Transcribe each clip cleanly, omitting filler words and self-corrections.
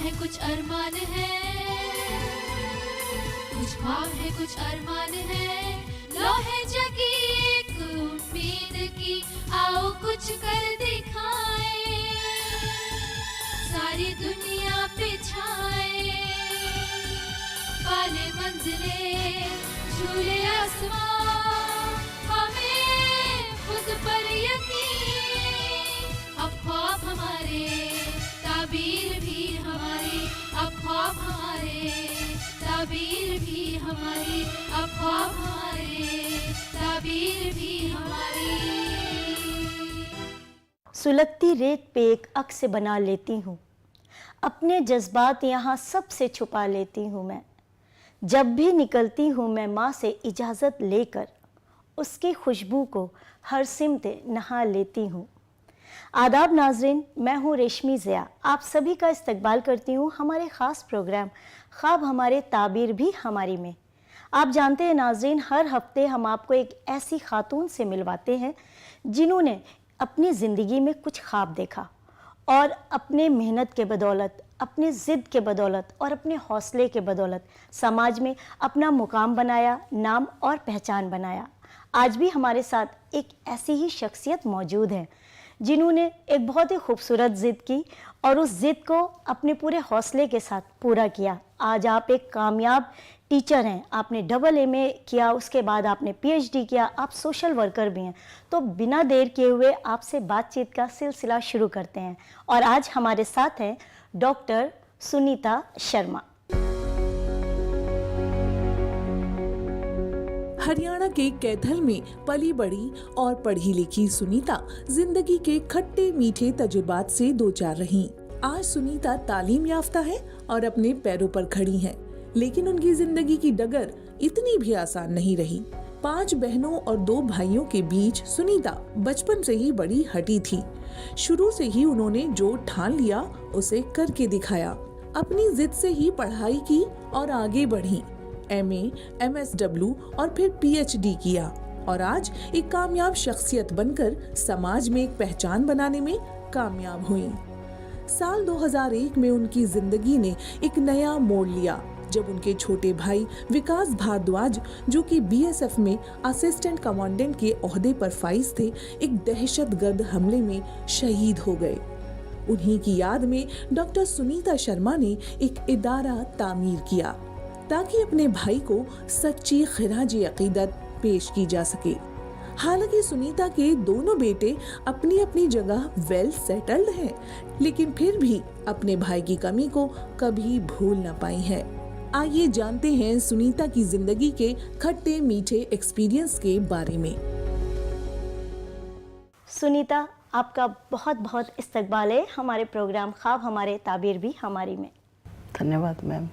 है कुछ अरमान है, कुछ ख्वाब है कुछ अरमान है, लो है जगी एक उम्मीद की, आओ कुछ कर दिखाए, सारी दुनिया पे छाए, पाले मंजिले झूले आसमां, हमें खुद पर यकीन, अब ख्वाब हमारे ताबीर भी हमारी, अब ख्वाब हमारे ताबीर भी हमारी, अब ख्वाब हमारे ताबीर भी हमारी। सुलगती रेत पे एक अक्स बना लेती हूँ, अपने जज्बात यहाँ सबसे छुपा लेती हूँ मैं, जब भी निकलती हूँ मैं माँ से इजाज़त लेकर, उसकी खुशबू को हर सिमते नहा लेती हूँ। आदाब नाज़रीन, मैं हूँ रेशमी ज़िया, आप सभी का इस्तकबाल करती हूँ हमारे ख़ास प्रोग्राम ख्वाब हमारे ताबीर भी हमारी में। आप जानते हैं नाज़रीन, हर हफ्ते हम आपको एक ऐसी खातून से मिलवाते हैं जिन्होंने अपनी ज़िंदगी में कुछ ख्वाब देखा और अपने मेहनत के बदौलत, अपने ज़िद के बदौलत और अपने हौसले के बदौलत समाज में अपना मुकाम बनाया, नाम और पहचान बनाया। आज भी हमारे साथ एक ऐसी ही शख्सियत मौजूद है जिन्होंने एक बहुत ही खूबसूरत ज़िद की और उस ज़िद को अपने पूरे हौसले के साथ पूरा किया। आज आप एक कामयाब टीचर हैं, आपने AA किया, उसके बाद आपने PhD किया, आप सोशल वर्कर भी हैं। तो बिना देर किए हुए आपसे बातचीत का सिलसिला शुरू करते हैं और आज हमारे साथ हैं डॉक्टर सुनीता शर्मा। हरियाणा के कैथल में पली बड़ी और पढ़ी लिखी सुनीता जिंदगी के खट्टे मीठे तजुर्बात से दो चार रहीं। आज सुनीता तालीम याफ्ता है और अपने पैरों पर खड़ी हैं, लेकिन उनकी जिंदगी की डगर इतनी भी आसान नहीं रही। 5 बहनों और 2 भाइयों के बीच सुनीता बचपन से ही बड़ी हठी थी। शुरू से ही उन्होंने जो ठान लिया उसे करके दिखाया। अपनी जिद से ही पढ़ाई की और आगे बढ़ी, MA, MSW और फिर PhD किया और आज एक कामयाब शख्सियत बनकर समाज में एक पहचान बनाने में कामयाब हुई। साल 2001 में उनकी जिंदगी ने एक नया मोड़ लिया जब उनके छोटे भाई विकास भारद्वाज, जो कि BSF में असिस्टेंट कमांडेंट के ओहदे पर फाइज थे, एक दहशतगर्द हमले में शहीद हो गए। उन्हीं की याद में डॉक्टर सुनीता शर्मा ने एक इदारा तामीर किया ताकि अपने भाई को सच्ची खिराजी अकीदत पेश की जा सके। हालांकि सुनीता के दोनों बेटे अपनी अपनी जगह वेल सेटल्ड हैं, लेकिन फिर भी अपने भाई की कमी को कभी भूल न पाई है। आइए जानते हैं सुनीता की जिंदगी के खट्टे मीठे एक्सपीरियंस के बारे में। सुनीता, आपका बहुत बहुत इस्तकबाल है हमारे प्रोग्राम ख्वाब हमारे ताबीर भी हमारी में। धन्यवाद मैम।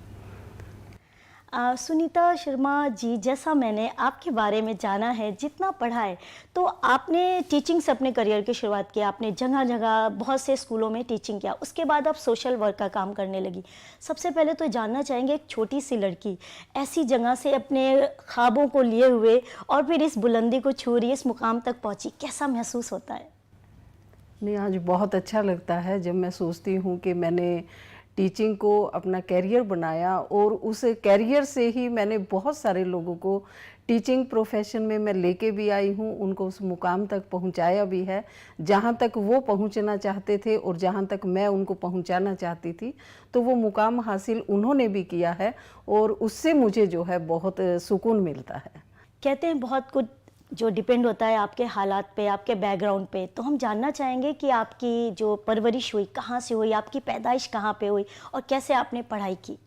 सुनीता शर्मा जी, जैसा मैंने आपके बारे में जाना है, जितना पढ़ा है, तो आपने टीचिंग से अपने करियर की शुरुआत की। आपने जगह जगह बहुत से स्कूलों में टीचिंग किया, उसके बाद आप सोशल वर्क का काम करने लगी। सबसे पहले तो जानना चाहेंगे, एक छोटी सी लड़की ऐसी जगह से अपने ख्वाबों को लिए हुए और फिर इस बुलंदी को छू रही, इस मुकाम तक पहुँची, कैसा महसूस होता है? नहीं, आज बहुत अच्छा लगता है जब मैं सोचती हूँ कि मैंने टीचिंग को अपना कैरियर बनाया और उस कैरियर से ही मैंने बहुत सारे लोगों को टीचिंग प्रोफेशन में मैं लेके भी आई हूँ, उनको उस मुकाम तक पहुँचाया भी है जहाँ तक वो पहुँचना चाहते थे और जहाँ तक मैं उनको पहुँचाना चाहती थी। तो वो मुकाम हासिल उन्होंने भी किया है और उससे मुझे जो है बहुत सुकून मिलता है। कहते हैं बहुत कुछ जो डिपेंड होता है आपके हालात पे, आपके बैकग्राउंड पे, तो हम जानना चाहेंगे कि आपकी जो परवरिश हुई कहाँ से हुई, आपकी पैदाइश कहाँ पे हुई और कैसे आपने पढ़ाई की?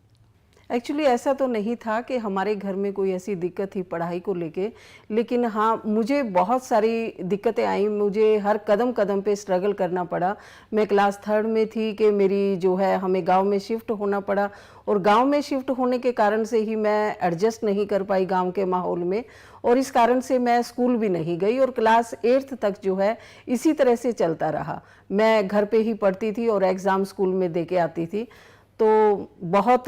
एक्चुअली ऐसा तो नहीं था कि हमारे घर में कोई ऐसी दिक्कत थी पढ़ाई को लेके, लेकिन हाँ मुझे बहुत सारी दिक्कतें आई, मुझे हर कदम कदम पे स्ट्रगल करना पड़ा। मैं क्लास 3rd में थी कि मेरी जो है हमें गांव में शिफ्ट होना पड़ा और गांव में शिफ्ट होने के कारण से ही मैं एडजस्ट नहीं कर पाई गांव के माहौल में और इस कारण से मैं स्कूल भी नहीं गई और क्लास 8th तक जो है इसी तरह से चलता रहा। मैं घर पे ही पढ़ती थी और एग्ज़ाम स्कूल में दे के आती थी। तो बहुत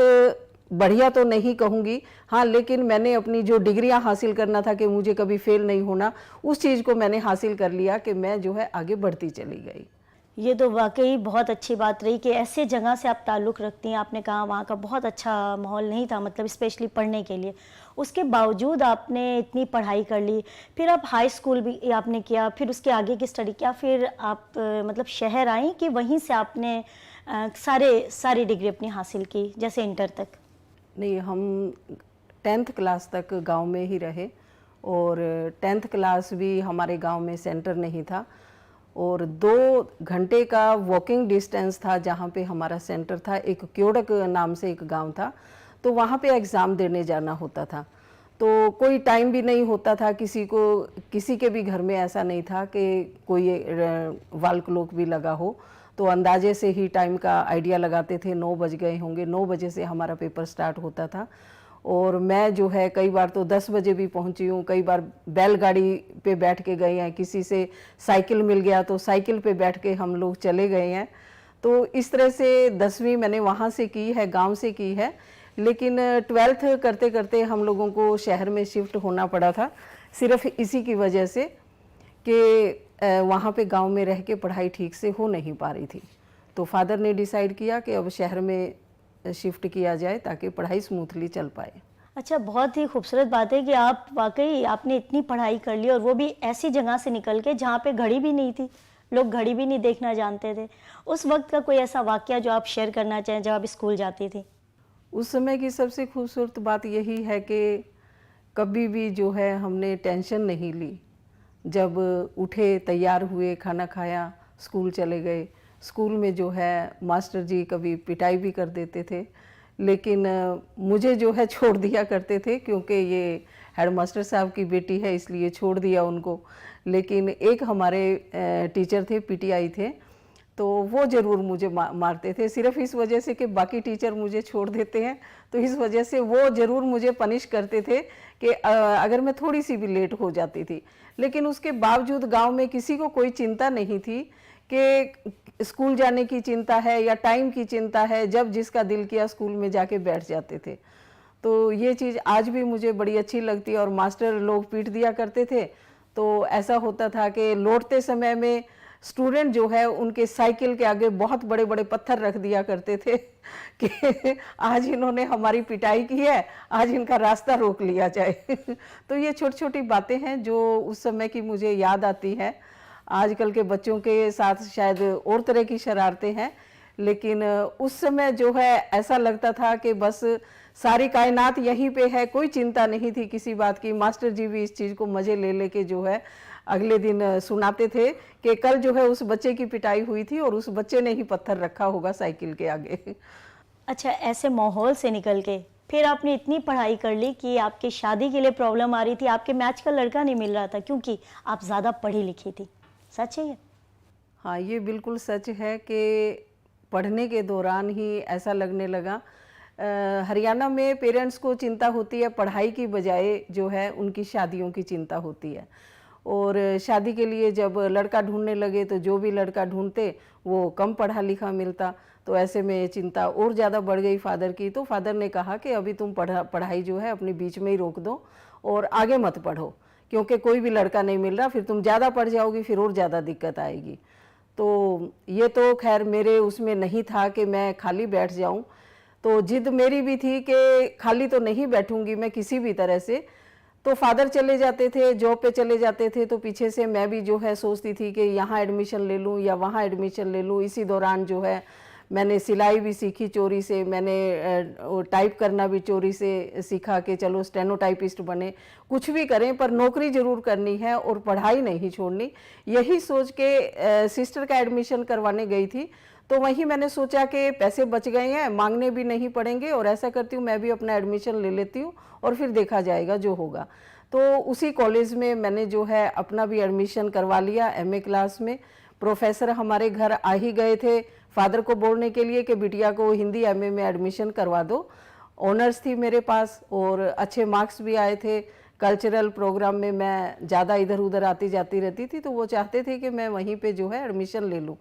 बढ़िया तो नहीं कहूँगी, हाँ, लेकिन मैंने अपनी जो डिग्रियां हासिल करना था कि मुझे कभी फेल नहीं होना, उस चीज़ को मैंने हासिल कर लिया कि मैं जो है आगे बढ़ती चली गई। ये तो वाकई बहुत अच्छी बात रही कि ऐसे जगह से आप ताल्लुक़ रखती हैं। आपने कहा वहाँ का बहुत अच्छा माहौल नहीं था, मतलब स्पेशली पढ़ने के लिए। उसके बावजूद आपने इतनी पढ़ाई कर ली, फिर आप हाई स्कूल भी आपने किया, फिर उसके आगे की स्टडी किया, फिर आप मतलब शहर आई कि वहीं से आपने सारी डिग्री अपनी हासिल की, जैसे इंटर तक? नहीं, हम 10th क्लास तक गांव में ही रहे और 10th क्लास भी हमारे गांव में सेंटर नहीं था और 2 घंटे का वॉकिंग डिस्टेंस था जहाँ पे हमारा सेंटर था। एक क्योड़क नाम से एक गांव था, तो वहाँ पे एग्ज़ाम देने जाना होता था। तो कोई टाइम भी नहीं होता था किसी के भी घर में ऐसा नहीं था कि कोई वाल क्लॉक भी लगा हो, तो अंदाजे से ही टाइम का आइडिया लगाते थे। 9 बज गए होंगे, 9 बजे से हमारा पेपर स्टार्ट होता था और मैं जो है कई बार तो 10 बजे भी पहुंची हूँ, कई बार बैलगाड़ी पे बैठ के गए हैं, किसी से साइकिल मिल गया तो साइकिल पे बैठ के हम लोग चले गए हैं। तो इस तरह से 10वीं मैंने वहाँ से की है, गांव से की है। लेकिन 12th करते करते हम लोगों को शहर में शिफ्ट होना पड़ा था, सिर्फ इसी की वजह से कि वहाँ पे गांव में रह के पढ़ाई ठीक से हो नहीं पा रही थी। तो फादर ने डिसाइड किया कि अब शहर में शिफ्ट किया जाए ताकि पढ़ाई स्मूथली चल पाए। अच्छा, बहुत ही खूबसूरत बात है कि आप वाकई आपने इतनी पढ़ाई कर ली और वो भी ऐसी जगह से निकल के जहाँ पे घड़ी भी नहीं थी, लोग घड़ी भी नहीं देखना जानते थे। उस वक्त का कोई ऐसा वाकया जो आप शेयर करना चाहें जब आप स्कूल जाती थी? उस समय की सबसे खूबसूरत बात यही है कि कभी भी जो है हमने टेंशन नहीं ली। जब उठे, तैयार हुए, खाना खाया, स्कूल चले गए। स्कूल में जो है मास्टर जी कभी पिटाई भी कर देते थे, लेकिन मुझे जो है छोड़ दिया करते थे क्योंकि ये हेडमास्टर साहब की बेटी है इसलिए छोड़ दिया उनको। लेकिन एक हमारे टीचर थे, पीटीआई थे, तो वो ज़रूर मुझे मारते थे, सिर्फ इस वजह से कि बाकी टीचर मुझे छोड़ देते हैं, तो इस वजह से वो ज़रूर मुझे पनिश करते थे कि अगर मैं थोड़ी सी भी लेट हो जाती थी। लेकिन उसके बावजूद गांव में किसी को कोई चिंता नहीं थी कि स्कूल जाने की चिंता है या टाइम की चिंता है, जब जिसका दिल किया स्कूल में जाके बैठ जाते थे। तो ये चीज़ आज भी मुझे बड़ी अच्छी लगती है। और मास्टर लोग पीट दिया करते थे, तो ऐसा होता था कि लौटते समय में स्टूडेंट जो है उनके साइकिल के आगे बहुत बड़े बड़े पत्थर रख दिया करते थे कि आज इन्होंने हमारी पिटाई की है, आज इनका रास्ता रोक लिया जाए। तो ये छोटी छोटी बातें हैं जो उस समय की मुझे याद आती हैं। आजकल के बच्चों के साथ शायद और तरह की शरारतें हैं, लेकिन उस समय जो है ऐसा लगता था कि बस सारी कायनात यहीं पे है, कोई चिंता नहीं थी किसी बात की। मास्टर जी भी इस चीज़ को मज़े ले लेके जो है अगले दिन सुनाते थे कि कल जो है उस बच्चे की पिटाई हुई थी और उस बच्चे ने ही पत्थर रखा होगा साइकिल के आगे। अच्छा, ऐसे माहौल से निकल के फिर आपने इतनी पढ़ाई कर ली कि आपकी शादी के लिए प्रॉब्लम आ रही थी, आपके मैच का लड़का नहीं मिल रहा था क्योंकि आप ज़्यादा पढ़ी लिखी थी। सच है ये? हाँ, ये बिल्कुल सच है कि पढ़ने के दौरान ही ऐसा लगने लगा। हरियाणा में पेरेंट्स को चिंता होती है पढ़ाई की बजाय जो है उनकी शादियों की चिंता होती है। और शादी के लिए जब लड़का ढूंढने लगे तो जो भी लड़का ढूंढते वो कम पढ़ा लिखा मिलता, तो ऐसे में चिंता और ज़्यादा बढ़ गई फादर की। तो फादर ने कहा कि अभी तुम पढ़ाई जो है अपने बीच में ही रोक दो और आगे मत पढ़ो, क्योंकि कोई भी लड़का नहीं मिल रहा, फिर तुम ज़्यादा पढ़ जाओगी, फिर और ज़्यादा दिक्कत आएगी। तो ये तो खैर मेरे उसमें नहीं था कि मैं खाली बैठ जाऊं, तो जिद मेरी भी थी कि खाली तो नहीं बैठूंगी मैं किसी भी तरह से। तो फादर चले जाते थे, जॉब पे चले जाते थे, तो पीछे से मैं भी जो है सोचती थी कि यहाँ एडमिशन ले लूँ या वहाँ एडमिशन ले लूँ। इसी दौरान जो है मैंने सिलाई भी सीखी चोरी से, मैंने टाइप करना भी चोरी से सीखा कि चलो स्टेनोटाइपिस्ट बने, कुछ भी करें पर नौकरी ज़रूर करनी है और पढ़ाई नहीं छोड़नी। यही सोच के सिस्टर का एडमिशन करवाने गई थी। तो वहीं मैंने सोचा कि पैसे बच गए हैं, मांगने भी नहीं पड़ेंगे और ऐसा करती हूँ मैं भी अपना एडमिशन ले लेती हूँ और फिर देखा जाएगा जो होगा। तो उसी कॉलेज में मैंने जो है अपना भी एडमिशन करवा लिया एमए क्लास में। प्रोफेसर हमारे घर आ ही गए थे फादर को बोलने के लिए कि बिटिया को हिंदी एमए में एडमिशन करवा दो। ऑनर्स थी मेरे पास और अच्छे मार्क्स भी आए थे। कल्चरल प्रोग्राम में मैं ज़्यादा इधर उधर आती जाती रहती थी, तो वो चाहते थे कि मैं वहीं पे जो है एडमिशन ले लूँ।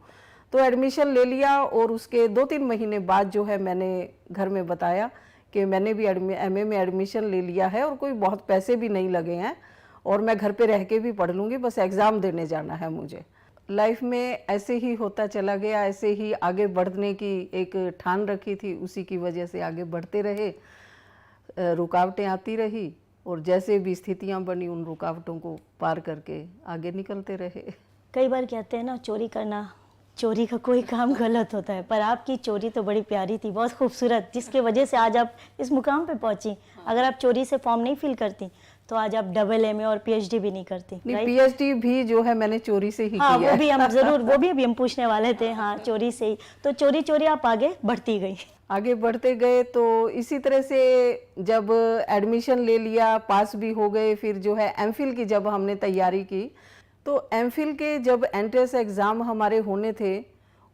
तो एडमिशन ले लिया और उसके 2-3 महीने बाद जो है मैंने घर में बताया कि मैंने भी एमए में एडमिशन ले लिया है और कोई बहुत पैसे भी नहीं लगे हैं और मैं घर पे रह के भी पढ़ लूँगी, बस एग्ज़ाम देने जाना है मुझे। लाइफ में ऐसे ही होता चला गया, ऐसे ही आगे बढ़ने की एक ठान रखी थी, उसी की वजह से आगे बढ़ते रहे। रुकावटें आती रही और जैसे भी स्थितियां बनी उन रुकावटों को पार करके आगे निकलते रहे। कई बार कहते हैं ना, चोरी का कोई काम गलत होता है, पर आपकी चोरी तो बड़ी प्यारी थी, बहुत खूबसूरत, जिसके वजह से आज आप इस मुकाम पे पहुंची। अगर आप चोरी से फॉर्म नहीं फिल करती तो आज आप AA और PhD भी नहीं करती। नहीं, PhD भी जो है मैंने चोरी से ही हाँ, किया वो भी हम जरूर, वो भी अभी हम पूछने वाले थे। हाँ, चोरी से ही, तो चोरी आप आगे बढ़ती गई। आगे बढ़ते गए तो इसी तरह से जब एडमिशन ले लिया, पास भी हो गए, फिर जो है MPhil की जब हमने तैयारी की तो MPhil के जब एंट्रेंस एग्ज़ाम हमारे होने थे,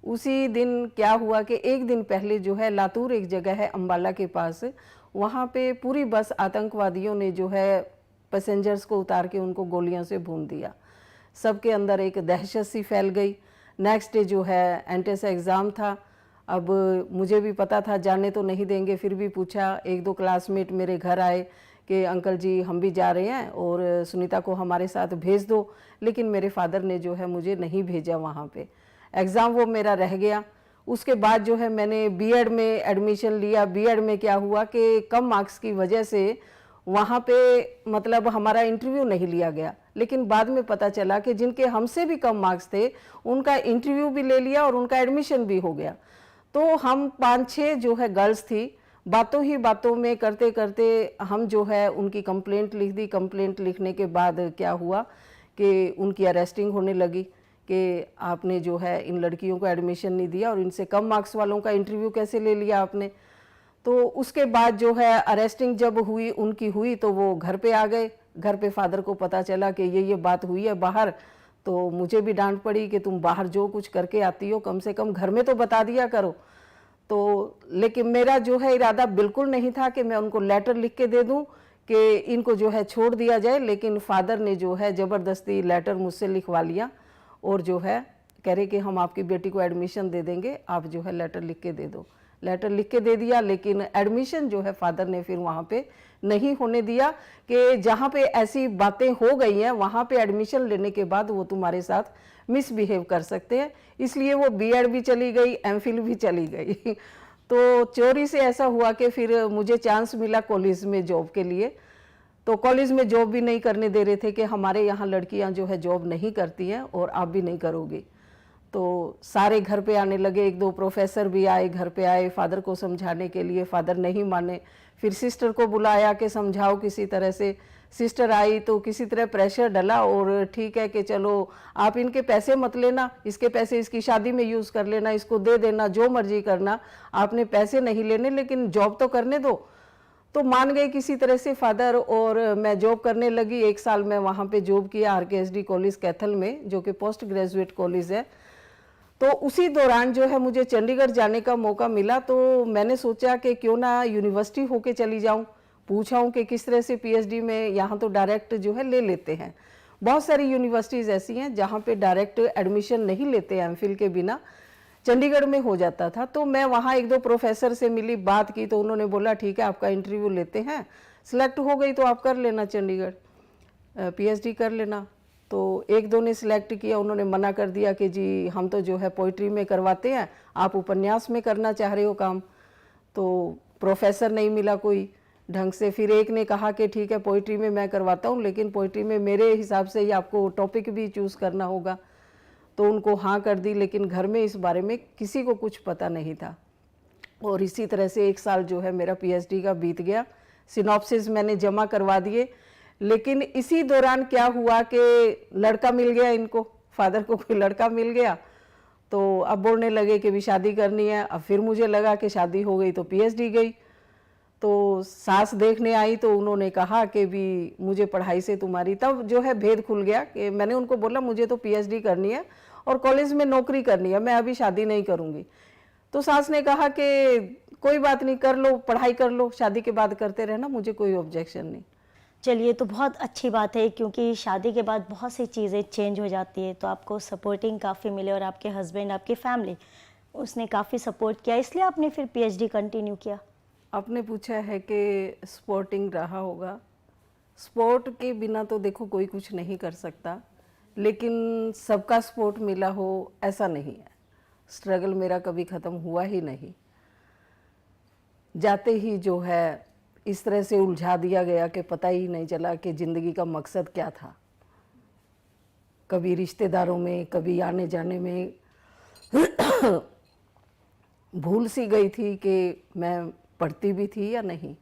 उसी दिन क्या हुआ कि एक दिन पहले जो है लातूर एक जगह है अम्बाला के पास, वहाँ पे पूरी बस आतंकवादियों ने जो है पैसेंजर्स को उतार के उनको गोलियों से भून दिया। सबके अंदर एक दहशत सी फैल गई। नेक्स्ट डे जो है एंट्रेंस एग्ज़ाम था। अब मुझे भी पता था जाने तो नहीं देंगे, फिर भी पूछा। एक दो क्लासमेट मेरे घर आए कि अंकल जी हम भी जा रहे हैं और सुनीता को हमारे साथ भेज दो, लेकिन मेरे फादर ने जो है मुझे नहीं भेजा वहाँ पे। एग्ज़ाम वो मेरा रह गया। उसके बाद जो है मैंने बीएड में एडमिशन लिया। बीएड में क्या हुआ कि कम मार्क्स की वजह से वहाँ पे मतलब हमारा इंटरव्यू नहीं लिया गया, लेकिन बाद में पता चला कि जिनके हमसे भी कम मार्क्स थे उनका इंटरव्यू भी ले लिया और उनका एडमिशन भी हो गया। तो हम 5-6 जो है गर्ल्स थी, बातों ही बातों में करते करते हम जो है उनकी कंप्लेंट लिख दी। कंप्लेंट लिखने के बाद क्या हुआ कि उनकी अरेस्टिंग होने लगी कि आपने जो है इन लड़कियों को एडमिशन नहीं दिया और इनसे कम मार्क्स वालों का इंटरव्यू कैसे ले लिया आपने। तो उसके बाद जो है अरेस्टिंग जब हुई उनकी हुई तो वो घर पे आ गए। घर पे फादर को पता चला कि ये बात हुई है बाहर, तो मुझे भी डांट पड़ी कि तुम बाहर जो कुछ करके आती हो कम से कम घर में तो बता दिया करो। तो लेकिन मेरा जो है इरादा बिल्कुल नहीं था कि मैं उनको लेटर लिख के दे दूं कि इनको जो है छोड़ दिया जाए, लेकिन फादर ने जो है ज़बरदस्ती लेटर मुझसे लिखवा लिया और जो है कह रहे कि हम आपकी बेटी को एडमिशन दे देंगे, आप जो है लेटर लिख के दे दो। लेटर लिख के दे दिया, लेकिन एडमिशन जो है फादर ने फिर वहाँ पे नहीं होने दिया कि जहाँ पे ऐसी बातें हो गई हैं वहाँ पे एडमिशन लेने के बाद वो तुम्हारे साथ मिसबिहेव कर सकते हैं। इसलिए वो बीएड भी चली गई, MPhil भी चली गई। तो चोरी से ऐसा हुआ कि फिर मुझे चांस मिला कॉलेज में जॉब के लिए। तो कॉलेज में जॉब भी नहीं करने दे रहे थे कि हमारे यहाँ लड़कियाँ जो है जॉब नहीं करती हैं और आप भी नहीं करोगी। तो सारे घर पे आने लगे, एक दो प्रोफेसर भी आए, घर पे आए फादर को समझाने के लिए। फादर नहीं माने। फिर सिस्टर को बुलाया कि समझाओ किसी तरह से। सिस्टर आई तो किसी तरह प्रेशर डला और ठीक है कि चलो आप इनके पैसे मत लेना, इसके पैसे इसकी शादी में यूज़ कर लेना, इसको दे देना, जो मर्जी करना, आपने पैसे नहीं लेने, लेकिन जॉब तो करने दो। तो मान गए किसी तरह से फादर और मैं जॉब करने लगी। 1 साल मैं वहाँ पे जॉब किया RKSD कॉलेज कैथल में, जो कि पोस्ट ग्रेजुएट कॉलेज है। तो उसी दौरान जो है मुझे चंडीगढ़ जाने का मौका मिला। तो मैंने सोचा कि क्यों ना यूनिवर्सिटी होके चली जाऊं, पूछाऊं कि किस तरह से PhD में यहाँ तो डायरेक्ट जो है ले लेते हैं। बहुत सारी यूनिवर्सिटीज़ ऐसी हैं जहाँ पे डायरेक्ट एडमिशन नहीं लेते MPhil के बिना। चंडीगढ़ में हो जाता था। तो मैं वहाँ 1-2 प्रोफेसर से मिली, बात की, तो उन्होंने बोला ठीक है आपका इंटरव्यू लेते हैं, सिलेक्ट हो गई तो आप कर लेना चंडीगढ़ PhD कर लेना। तो 1-2 ने सिलेक्ट किया, उन्होंने मना कर दिया कि जी हम तो जो है पोइट्री में करवाते हैं, आप उपन्यास में करना चाह रहे हो काम। तो प्रोफेसर नहीं मिला कोई ढंग से। फिर एक ने कहा कि ठीक है पोइट्री में मैं करवाता हूँ, लेकिन पोइट्री में मेरे हिसाब से ही आपको टॉपिक भी चूज़ करना होगा। तो उनको हाँ कर दी, लेकिन घर में इस बारे में किसी को कुछ पता नहीं था। और इसी तरह से 1 साल जो है मेरा PhD का बीत गया। सिनॉप्सिस मैंने जमा करवा दिए, लेकिन इसी दौरान क्या हुआ कि लड़का मिल गया इनको, फादर को कोई लड़का मिल गया। तो अब बोलने लगे कि भी शादी करनी है। अब फिर मुझे लगा कि शादी हो गई तो PhD गई। तो सास देखने आई तो उन्होंने कहा कि भी मुझे पढ़ाई से तुम्हारी, तब जो है भेद खुल गया कि मैंने उनको बोला मुझे तो PhD करनी है और कॉलेज में नौकरी करनी है, मैं अभी शादी नहीं करूँगी। तो सास ने कहा कि कोई बात नहीं, कर लो, पढ़ाई कर लो, शादी के बाद करते रहना, मुझे कोई ऑब्जेक्शन नहीं। चलिए, तो बहुत अच्छी बात है, क्योंकि शादी के बाद बहुत सी चीज़ें चेंज हो जाती है। तो आपको सपोर्टिंग काफ़ी मिले और आपके हस्बैंड, आपकी फैमिली, उसने काफ़ी सपोर्ट किया, इसलिए आपने फिर PhD कंटिन्यू किया। आपने पूछा है कि स्पोर्टिंग रहा होगा। स्पोर्ट के बिना तो देखो कोई कुछ नहीं कर सकता, लेकिन सबका सपोर्ट मिला हो ऐसा नहीं है। स्ट्रगल मेरा कभी ख़त्म हुआ ही नहीं। जाते ही जो है इस तरह से उलझा दिया गया कि पता ही नहीं चला कि ज़िंदगी का मकसद क्या था। कभी रिश्तेदारों में, कभी आने जाने में भूल सी गई थी कि मैं पढ़ती भी थी या नहीं।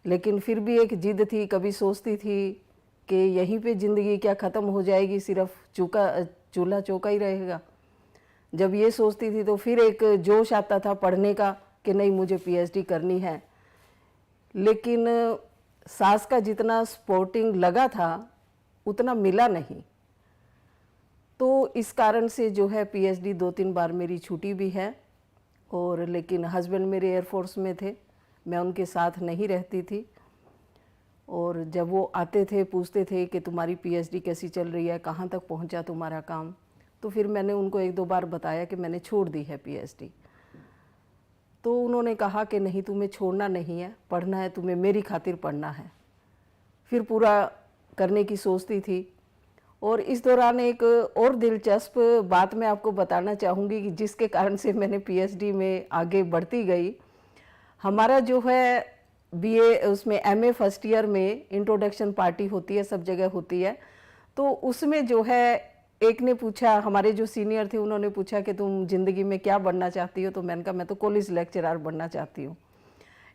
लेकिन फिर भी एक जिद थी, कभी सोचती थी कि यहीं पे ज़िंदगी क्या ख़त्म हो जाएगी, सिर्फ चूल्हा चौका ही रहेगा। जब ये सोचती थी तो फिर एक जोश आता था पढ़ने का कि नहीं मुझे पीएचडी करनी है। लेकिन सास का जितना सपोर्टिंग लगा था उतना मिला नहीं। तो इस कारण से जो है पीएचडी 2-3 बार मेरी छूटी भी है। और लेकिन हस्बैंड मेरे एयरफोर्स में थे, मैं उनके साथ नहीं रहती थी। और जब वो आते थे पूछते थे कि तुम्हारी पीएचडी कैसी चल रही है, कहाँ तक पहुँचा तुम्हारा काम, तो फिर मैंने उनको 1-2 बार बताया कि मैंने छोड़ दी है पीएचडी। तो उन्होंने कहा कि नहीं तुम्हें छोड़ना नहीं है, पढ़ना है तुम्हें, मेरी खातिर पढ़ना है। फिर पूरा करने की सोचती थी। और इस दौरान एक और दिलचस्प बात मैं आपको बताना चाहूँगी कि जिसके कारण से मैंने पीएचडी में आगे बढ़ती गई। हमारा जो है बीए उसमें एमए फर्स्ट ईयर में इंट्रोडक्शन पार्टी होती है, सब जगह होती है। तो उसमें जो है एक ने पूछा, हमारे जो सीनियर थे उन्होंने पूछा कि तुम ज़िंदगी में क्या बनना चाहती हो। तो मैंने कहा मैं तो कॉलेज लेक्चरर बनना चाहती हूँ।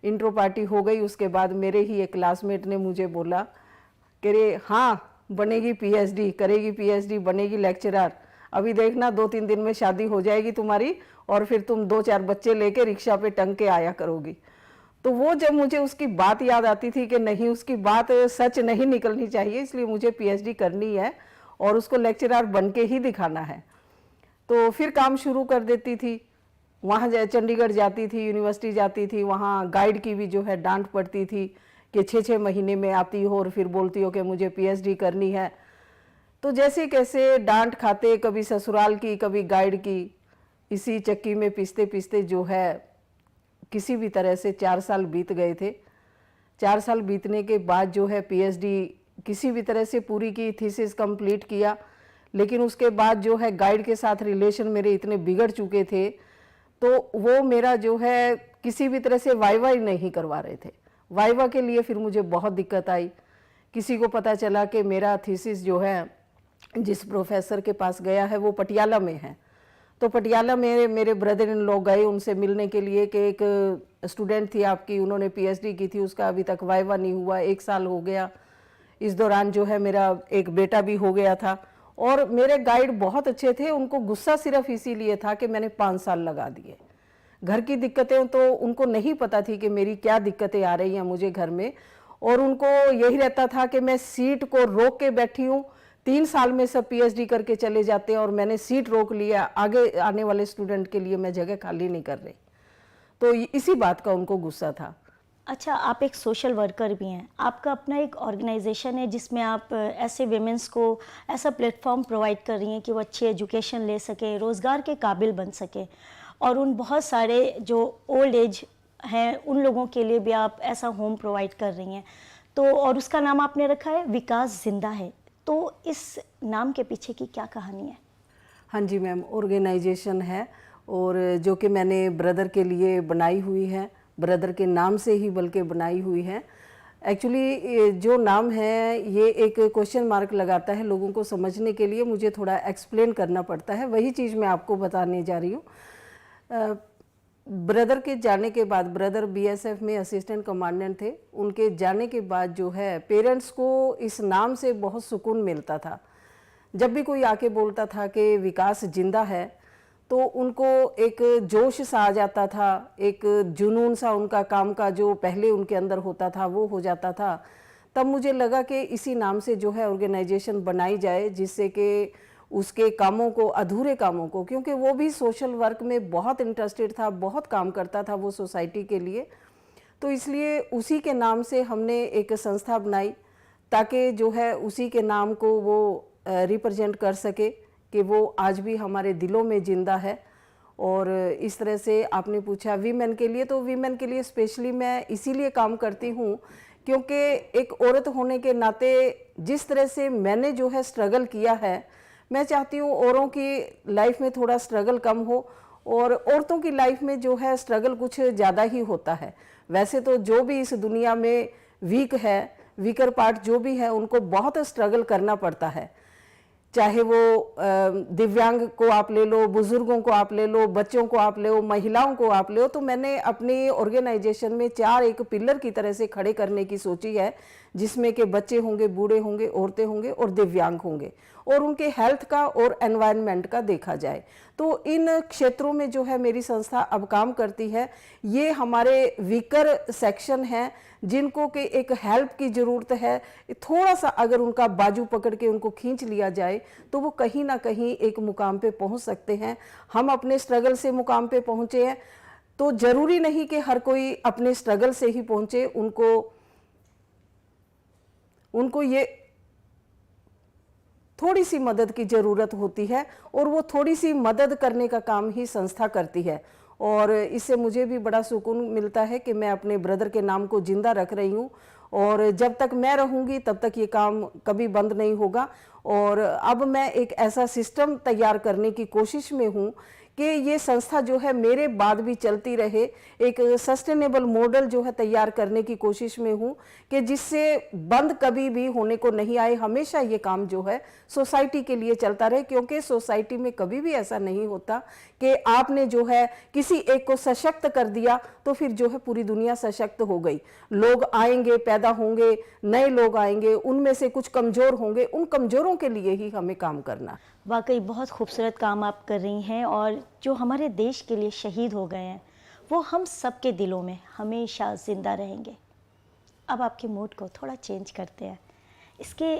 इंट्रो पार्टी हो गई, उसके बाद मेरे ही एक क्लासमेट ने मुझे बोला कि रे हाँ बनेगी पीएचडी, करेगी पीएचडी, बनेगी लेक्चरर, अभी देखना 2-3 दिन में शादी हो जाएगी तुम्हारी और फिर तुम 2-4 बच्चे लेके रिक्शा पे टंग के आया करोगी। तो वो जब मुझे उसकी बात याद आती थी कि नहीं उसकी बात सच नहीं निकलनी चाहिए, इसलिए मुझे पीएचडी करनी है और उसको लेक्चरर बन के ही दिखाना है। तो फिर काम शुरू कर देती थी। वहाँ चंडीगढ़ जाती थी, यूनिवर्सिटी जाती थी, वहाँ गाइड की भी जो है डांट पड़ती थी कि 6-6 महीने में आती हो और फिर बोलती हो कि मुझे पीएचडी करनी है। तो जैसे कैसे डांट खाते, कभी ससुराल की कभी गाइड की, इसी चक्की में पिसते पिसते जो है किसी भी तरह से 4 साल बीत गए थे। 4 साल बीतने के बाद जो है पीएचडी किसी भी तरह से पूरी की, थीसिस कंप्लीट किया। लेकिन उसके बाद जो है गाइड के साथ रिलेशन मेरे इतने बिगड़ चुके थे तो वो मेरा जो है किसी भी तरह से वाइवा ही नहीं करवा रहे थे। वाइवा के लिए फिर मुझे बहुत दिक्कत आई। किसी को पता चला कि मेरा थीसिस जो है जिस प्रोफेसर के पास गया है वो पटियाला में है। तो पटियाला में मेरे ब्रदर इन लोग गए उनसे मिलने के लिए कि एक स्टूडेंट थी आपकी, उन्होंने पीएचडी की थी, उसका अभी तक वाइवा नहीं हुआ, 1 साल हो गया। इस दौरान जो है मेरा एक बेटा भी हो गया था। और मेरे गाइड बहुत अच्छे थे, उनको गुस्सा सिर्फ इसीलिए था कि मैंने 5 साल लगा दिए। घर की दिक्कतें तो उनको नहीं पता थी कि मेरी क्या दिक्कतें आ रही हैं मुझे घर में। और उनको यही रहता था कि मैं सीट को रोक के बैठी हूँ, 3 साल में सब पीएचडी करके चले जाते हैं और मैंने सीट रोक लिया, आगे आने वाले स्टूडेंट के लिए मैं जगह खाली नहीं कर रही। तो इसी बात का उनको गुस्सा था। अच्छा, आप एक सोशल वर्कर भी हैं, आपका अपना एक ऑर्गेनाइजेशन है जिसमें आप ऐसे विमेंस को ऐसा प्लेटफॉर्म प्रोवाइड कर रही हैं कि वो अच्छी एजुकेशन ले सकें, रोज़गार के काबिल बन सकें। और उन बहुत सारे जो ओल्ड एज हैं उन लोगों के लिए भी आप ऐसा होम प्रोवाइड कर रही हैं। तो और उसका नाम आपने रखा है विकास जिंदा है। तो इस नाम के पीछे की क्या कहानी है? हाँ जी मैम, ऑर्गेनाइजेशन है और जो कि मैंने ब्रदर के लिए बनाई हुई है, ब्रदर के नाम से ही बल्कि बनाई हुई है। एक्चुअली जो नाम है ये एक क्वेश्चन मार्क लगाता है लोगों को समझने के लिए, मुझे थोड़ा एक्सप्लेन करना पड़ता है, वही चीज़ मैं आपको बताने जा रही हूँ। ब्रदर के जाने के बाद, ब्रदर बीएसएफ में असिस्टेंट कमांडेंट थे, उनके जाने के बाद जो है पेरेंट्स को इस नाम से बहुत सुकून मिलता था। जब भी कोई आके बोलता था कि विकास जिंदा है तो उनको एक जोश सा आ जाता था, एक जुनून सा उनका काम का जो पहले उनके अंदर होता था वो हो जाता था। तब मुझे लगा कि इसी नाम से जो है ऑर्गेनाइजेशन बनाई जाए जिससे कि उसके कामों को, अधूरे कामों को, क्योंकि वो भी सोशल वर्क में बहुत इंटरेस्टेड था, बहुत काम करता था वो सोसाइटी के लिए, तो इसलिए उसी के नाम से हमने एक संस्था बनाई ताकि जो है उसी के नाम को वो रिप्रेजेंट कर सके कि वो आज भी हमारे दिलों में ज़िंदा है। और इस तरह से आपने पूछा वीमेन के लिए, तो वीमेन के लिए स्पेशली मैं इसीलिए काम करती हूँ क्योंकि एक औरत होने के नाते जिस तरह से मैंने जो है स्ट्रगल किया है, मैं चाहती हूँ औरों की लाइफ में थोड़ा स्ट्रगल कम हो, और औरतों की लाइफ में जो है स्ट्रगल कुछ ज़्यादा ही होता है। वैसे तो जो भी इस दुनिया में वीक है, वीकर पार्ट जो भी है, उनको बहुत स्ट्रगल करना पड़ता है। चाहे वो दिव्यांग को आप ले लो, बुजुर्गों को आप ले लो, बच्चों को आप ले लो, महिलाओं को आप ले लो। तो मैंने अपनी ऑर्गेनाइजेशन में 4 एक पिलर की तरह से खड़े करने की सोची है, जिसमें कि बच्चे होंगे, बूढ़े होंगे, औरतें होंगे और दिव्यांग होंगे, और उनके हेल्थ का और एनवायरनमेंट का देखा जाए। तो इन क्षेत्रों में जो है मेरी संस्था अब काम करती है। ये हमारे वीकर सेक्शन हैं जिनको कि एक हेल्प की ज़रूरत है, थोड़ा सा अगर उनका बाजू पकड़ के उनको खींच लिया जाए तो वो कहीं ना कहीं एक मुकाम पे पहुंच सकते हैं। हम अपने स्ट्रगल से मुकाम पे पहुंचे हैं, तो ज़रूरी नहीं कि हर कोई अपने स्ट्रगल से ही पहुंचे। उनको ये थोड़ी सी मदद की ज़रूरत होती है, और वो थोड़ी सी मदद करने का काम ही संस्था करती है। और इससे मुझे भी बड़ा सुकून मिलता है कि मैं अपने ब्रदर के नाम को जिंदा रख रही हूँ, और जब तक मैं रहूँगी तब तक ये काम कभी बंद नहीं होगा। और अब मैं एक ऐसा सिस्टम तैयार करने की कोशिश में हूँ कि ये संस्था जो है मेरे बाद भी चलती रहे। एक सस्टेनेबल मॉडल जो है तैयार करने की कोशिश में हूँ कि जिससे बंद कभी भी होने को नहीं आए। हमेशा ये काम जो है सोसाइटी के लिए चलता रहे, क्योंकि सोसाइटी में कभी भी ऐसा नहीं होता कि आपने जो है किसी एक को सशक्त कर दिया तो फिर जो है पूरी दुनिया सशक्त हो गई। लोग आएंगे, पैदा होंगे, नए लोग आएंगे, उनमें से कुछ कमज़ोर होंगे, उन कमज़ोरों के लिए ही हमें काम करना। वाकई बहुत खूबसूरत काम आप कर रही हैं, और जो हमारे देश के लिए शहीद हो गए हैं वो हम सब के दिलों में हमेशा ज़िंदा रहेंगे। अब आपके मूड को थोड़ा चेंज करते हैं। इसके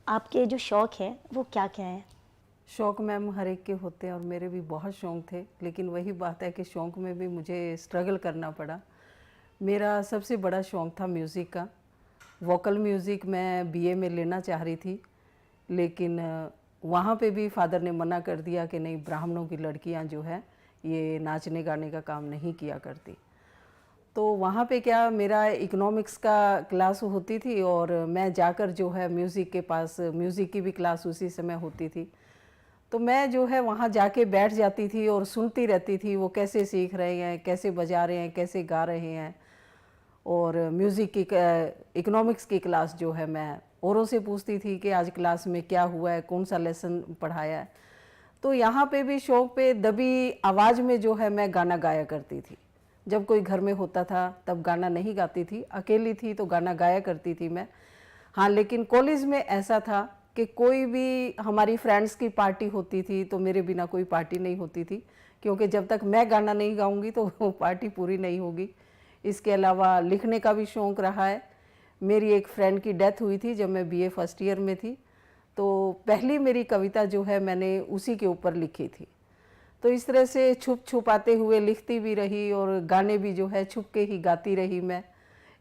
आपके जो शौक़ हैं वो क्या क्या हैं? शौक़ मैम हर एक के होते हैं, और मेरे भी बहुत शौक़ थे, लेकिन वही बात है कि शौक़ में भी मुझे स्ट्रगल करना पड़ा। मेरा सबसे बड़ा शौक़ था म्यूज़िक का। वोकल म्यूज़िक मैं बीए में लेना चाह रही थी, लेकिन वहाँ पे भी फादर ने मना कर दिया कि नहीं, ब्राह्मणों की लड़कियाँ जो है ये नाचने गाने का काम नहीं किया करती। तो वहाँ पे क्या, मेरा इकोनॉमिक्स का क्लास होती थी, और मैं जाकर जो है म्यूज़िक के पास, म्यूज़िक की भी क्लास उसी समय होती थी, तो मैं जो है वहाँ जाके बैठ जाती थी और सुनती रहती थी वो कैसे सीख रहे हैं, कैसे बजा रहे हैं, कैसे गा रहे हैं। और म्यूज़िक की इकोनॉमिक्स की क्लास जो है मैं औरों से पूछती थी कि आज क्लास में क्या हुआ है, कौन सा लेसन पढ़ाया है। तो यहाँ पे भी शौक़ पे दबी आवाज़ में जो है मैं गाना गाया करती थी। जब कोई घर में होता था तब गाना नहीं गाती थी, अकेली थी तो गाना गाया करती थी मैं। हाँ, लेकिन कॉलेज में ऐसा था कि कोई भी हमारी फ्रेंड्स की पार्टी होती थी तो मेरे बिना कोई पार्टी नहीं होती थी, क्योंकि जब तक मैं गाना नहीं गाऊंगी तो वो पार्टी पूरी नहीं होगी। इसके अलावा लिखने का भी शौक़ रहा है। मेरी एक फ्रेंड की डेथ हुई थी जब मैं बीए फर्स्ट ईयर में थी, तो पहली मेरी कविता जो है मैंने उसी के ऊपर लिखी थी। तो इस तरह से छुप छुपाते हुए लिखती भी रही, और गाने भी जो है छुप के ही गाती रही मैं।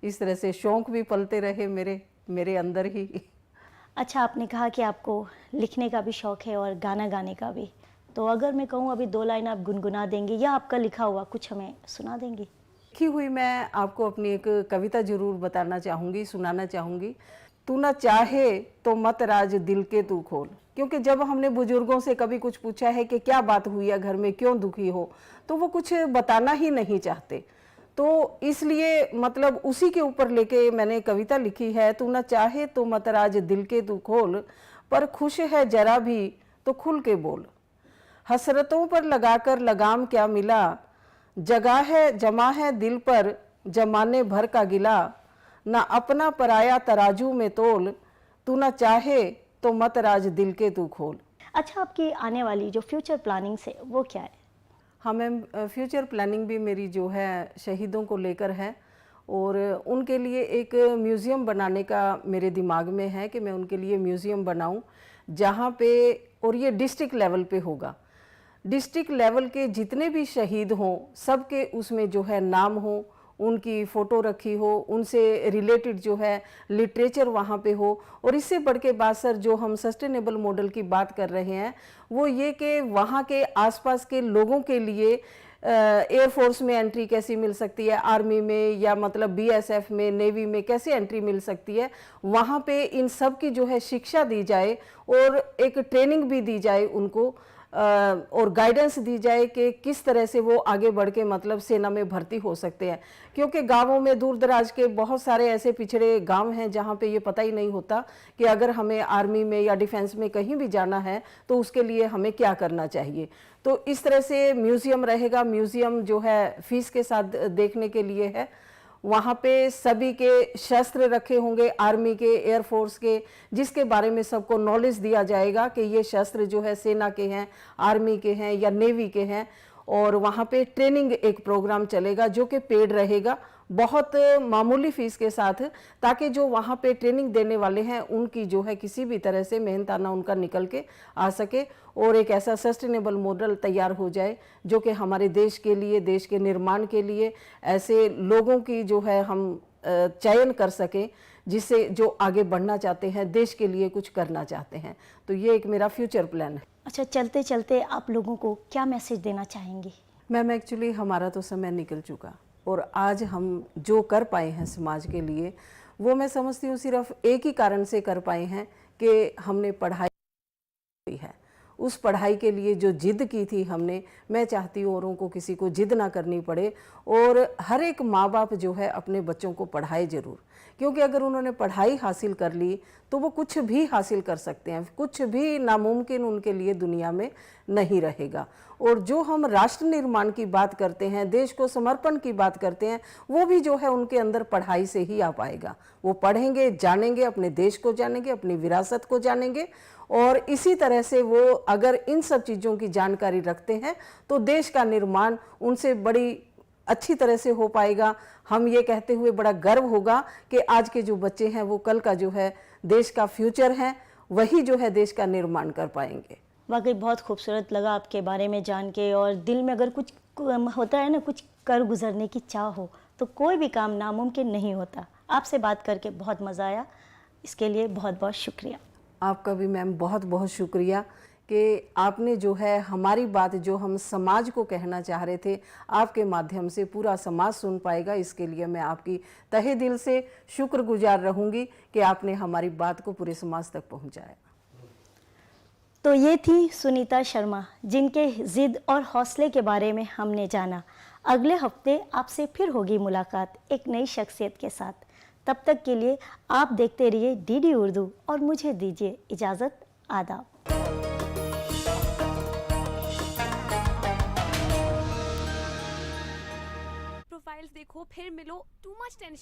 इस तरह से शौक़ भी पलते रहे मेरे अंदर ही। अच्छा, आपने कहा कि आपको लिखने का भी शौक़ है और गाना गाने का भी, तो अगर मैं कहूँ अभी 2 लाइन आप गुनगुना देंगी या आपका लिखा हुआ कुछ हमें सुना देंगी? लिखी हुई मैं आपको अपनी एक कविता जरूर बताना चाहूँगी, सुनाना चाहूँगी। तू ना चाहे तो मत राज दिल के तू खोल। क्योंकि जब हमने बुजुर्गों से कभी कुछ पूछा है कि क्या बात हुई है घर में, क्यों दुखी हो, तो वो कुछ बताना ही नहीं चाहते। तो इसलिए मतलब उसी के ऊपर लेके मैंने कविता लिखी है। तू ना चाहे तो मत राज दिल के तू खोल, पर खुश है जरा भी तो खुल के बोल। हसरतों पर लगाकर लगाम क्या मिला, जगह है जमा है दिल पर जमाने भर का गिला। ना अपना पराया तराजू में तोल, तू ना चाहे तो मत राज दिल के तू खोल। अच्छा, आपकी आने वाली जो फ्यूचर प्लानिंग है वो क्या है? हाँ मैम, फ्यूचर प्लानिंग भी मेरी जो है शहीदों को लेकर है, और उनके लिए एक म्यूज़ियम बनाने का मेरे दिमाग में है कि मैं उनके लिए म्यूज़ियम बनाऊं, जहाँ पे, और ये डिस्ट्रिक्ट लेवल पे होगा। डिस्ट्रिक्ट लेवल के जितने भी शहीद हों सबके उसमें जो है नाम हो, उनकी फ़ोटो रखी हो, उनसे रिलेटेड जो है लिटरेचर वहाँ पे हो। और इससे बढ़ के बात सर जो हम सस्टेनेबल मॉडल की बात कर रहे हैं वो ये कि वहाँ के आसपास के लोगों के लिए एयरफोर्स में एंट्री कैसी मिल सकती है, आर्मी में या मतलब बीएसएफ में, नेवी में कैसे एंट्री मिल सकती है, वहाँ पे इन सब की जो है शिक्षा दी जाए और एक ट्रेनिंग भी दी जाए उनको और गाइडेंस दी जाए कि किस तरह से वो आगे बढ़ के मतलब सेना में भर्ती हो सकते हैं। क्योंकि गांवों में दूर दराज के बहुत सारे ऐसे पिछड़े गांव हैं जहां पे ये पता ही नहीं होता कि अगर हमें आर्मी में या डिफेंस में कहीं भी जाना है तो उसके लिए हमें क्या करना चाहिए। तो इस तरह से म्यूज़ियम रहेगा। म्यूज़ियम जो है फीस के साथ देखने के लिए है। वहाँ पे सभी के शस्त्र रखे होंगे, आर्मी के, एयरफोर्स के, जिसके बारे में सबको नॉलेज दिया जाएगा कि ये शस्त्र जो है सेना के हैं, आर्मी के हैं या नेवी के हैं। और वहाँ पे ट्रेनिंग एक प्रोग्राम चलेगा जो कि पेड रहेगा, बहुत मामूली फीस के साथ, ताकि जो वहाँ पे ट्रेनिंग देने वाले हैं उनकी जो है किसी भी तरह से मेहनताना उनका निकल के आ सके और एक ऐसा सस्टेनेबल मॉडल तैयार हो जाए जो कि हमारे देश के लिए, देश के निर्माण के लिए ऐसे लोगों की जो है हम चयन कर सकें जिससे जो आगे बढ़ना चाहते हैं, देश के लिए कुछ करना चाहते हैं। तो ये एक मेरा फ्यूचर प्लान है। अच्छा, चलते चलते आप लोगों को क्या मैसेज देना चाहेंगी? मैम एक्चुअली हमारा तो समय निकल चुका और आज हम जो कर पाए हैं समाज के लिए वो मैं समझती हूँ सिर्फ एक ही कारण से कर पाए हैं कि हमने पढ़ाई की है। उस पढ़ाई के लिए जो जिद की थी हमने, मैं चाहती हूँ औरों को किसी को जिद ना करनी पड़े और हर एक माँ बाप जो है अपने बच्चों को पढ़ाए ज़रूर, क्योंकि अगर उन्होंने पढ़ाई हासिल कर ली तो वो कुछ भी हासिल कर सकते हैं, कुछ भी नामुमकिन उनके लिए दुनिया में नहीं रहेगा। और जो हम राष्ट्र निर्माण की बात करते हैं, देश को समर्पण की बात करते हैं, वो भी जो है उनके अंदर पढ़ाई से ही आ पाएगा। वो पढ़ेंगे, जानेंगे, अपने देश को जानेंगे, अपनी विरासत को जानेंगे और इसी तरह से वो अगर इन सब चीज़ों की जानकारी रखते हैं तो देश का निर्माण उनसे बड़ी अच्छी तरह से हो पाएगा। हम ये कहते हुए बड़ा गर्व होगा कि आज के जो बच्चे हैं वो कल का जो है देश का फ्यूचर हैं, वही जो है देश का निर्माण कर पाएंगे। वाकई बहुत खूबसूरत लगा आपके बारे में जान के, और दिल में अगर कुछ होता है ना, कुछ कर गुजरने की चाह हो तो कोई भी काम नामुमकिन नहीं होता। आपसे बात करके बहुत मज़ा आया, इसके लिए बहुत बहुत शुक्रिया। आपका भी मैम बहुत बहुत शुक्रिया कि आपने जो है हमारी बात जो हम समाज को कहना चाह रहे थे आपके माध्यम से पूरा समाज सुन पाएगा। इसके लिए मैं आपकी तहे दिल से शुक्रगुजार रहूँगी कि आपने हमारी बात को पूरे समाज तक पहुँचाया। तो ये थी सुनीता शर्मा, जिनके ज़िद और हौसले के बारे में हमने जाना। अगले हफ्ते आपसे फिर होगी मुलाकात एक नई शख्सियत के साथ। तब तक के लिए आप देखते रहिए डीडी उर्दू और मुझे दीजिए इजाज़त। आदाब। प्रोफाइल्स देखो फिर मिलो, टू मच टेंशन।